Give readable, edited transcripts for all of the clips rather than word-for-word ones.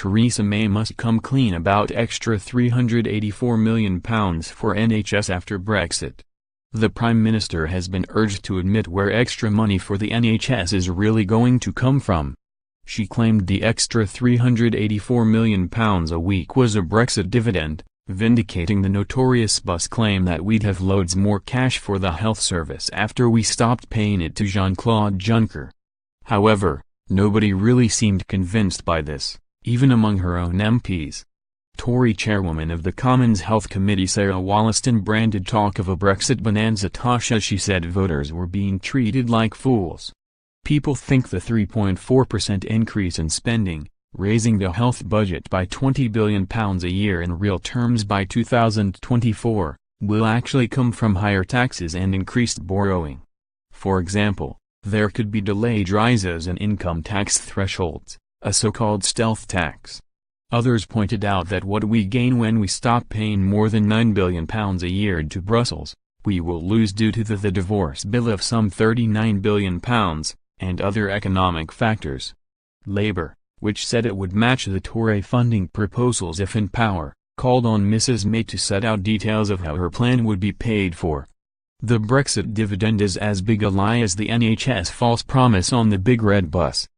Theresa May must come clean about extra £384 million for NHS after Brexit. The Prime Minister has been urged to admit where extra money for the NHS is really going to come from. She claimed the extra £384 million a week was a Brexit dividend, vindicating the notorious bus claim that we'd have loads more cash for the health service after we stopped paying it to Jean-Claude Juncker. However, nobody really seemed convinced by this, even among her own MPs. Tory chairwoman of the Commons Health Committee Sarah Wollaston branded talk of a Brexit bonanza tosh as she said voters were being treated like fools. People think the 3.4% increase in spending, raising the health budget by £20 billion a year in real terms by 2024, will actually come from higher taxes and increased borrowing. For example, there could be delayed rises in income tax thresholds, a so-called stealth tax. Others pointed out that what we gain when we stop paying more than £9 billion a year to Brussels, we will lose due to the divorce bill of some £39 billion, and other economic factors. Labour, which said it would match the Tory funding proposals if in power, called on Mrs May to set out details of how her plan would be paid for. The Brexit dividend is as big a lie as the NHS false promise on the big red bus.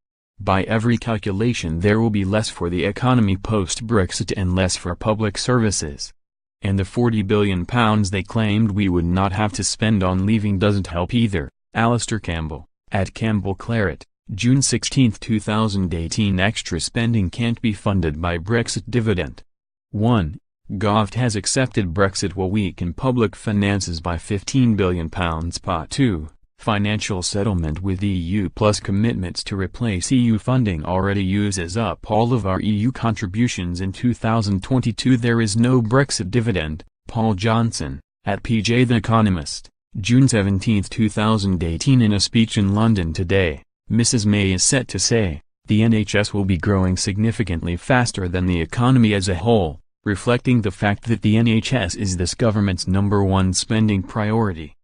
By every calculation there will be less for the economy post-Brexit and less for public services. And the £40 billion they claimed we would not have to spend on leaving doesn't help either. Alistair Campbell, at Campbell Claret, June 16, 2018. Extra spending can't be funded by Brexit dividend. 1. Gov has accepted Brexit will weaken public finances by £15 billion. Part 2. Financial settlement with EU plus commitments to replace EU funding already uses up all of our EU contributions in 2022. There is no Brexit dividend. Paul Johnson, at PJ The Economist, June 17, 2018. In a speech in London today, Mrs May is set to say, the NHS will be growing significantly faster than the economy as a whole, reflecting the fact that the NHS is this government's #1 spending priority.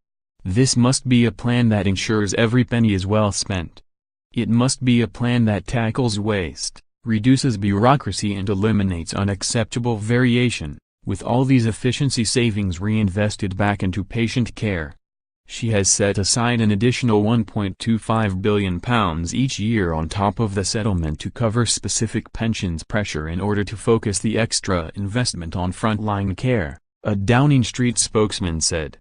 This must be a plan that ensures every penny is well spent. It must be a plan that tackles waste, reduces bureaucracy and eliminates unacceptable variation, with all these efficiency savings reinvested back into patient care. She has set aside an additional £1.25 billion each year on top of the settlement to cover specific pensions pressure in order to focus the extra investment on frontline care, a Downing Street spokesman said.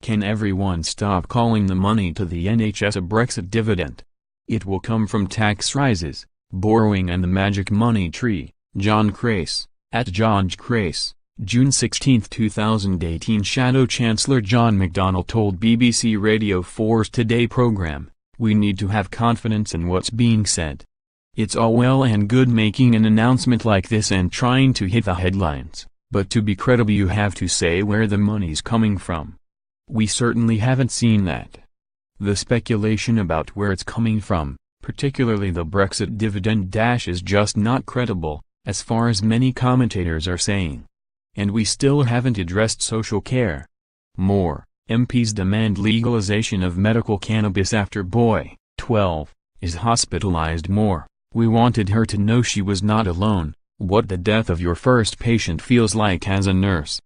Can everyone stop calling the money to the NHS a Brexit dividend? It will come from tax rises, borrowing and the magic money tree. John Crace, at George Crace, June 16, 2018. Shadow Chancellor John McDonnell told BBC Radio 4's Today programme, "We need to have confidence in what's being said. It's all well and good making an announcement like this and trying to hit the headlines, but to be credible you have to say where the money's coming from. We certainly haven't seen that. The speculation about where it's coming from, particularly the Brexit dividend is just not credible, as far as many commentators are saying. And we still haven't addressed social care. More, MPs demand legalization of medical cannabis after boy, 12, is hospitalized. More, we wanted her to know she was not alone, what the death of your first patient feels like as a nurse.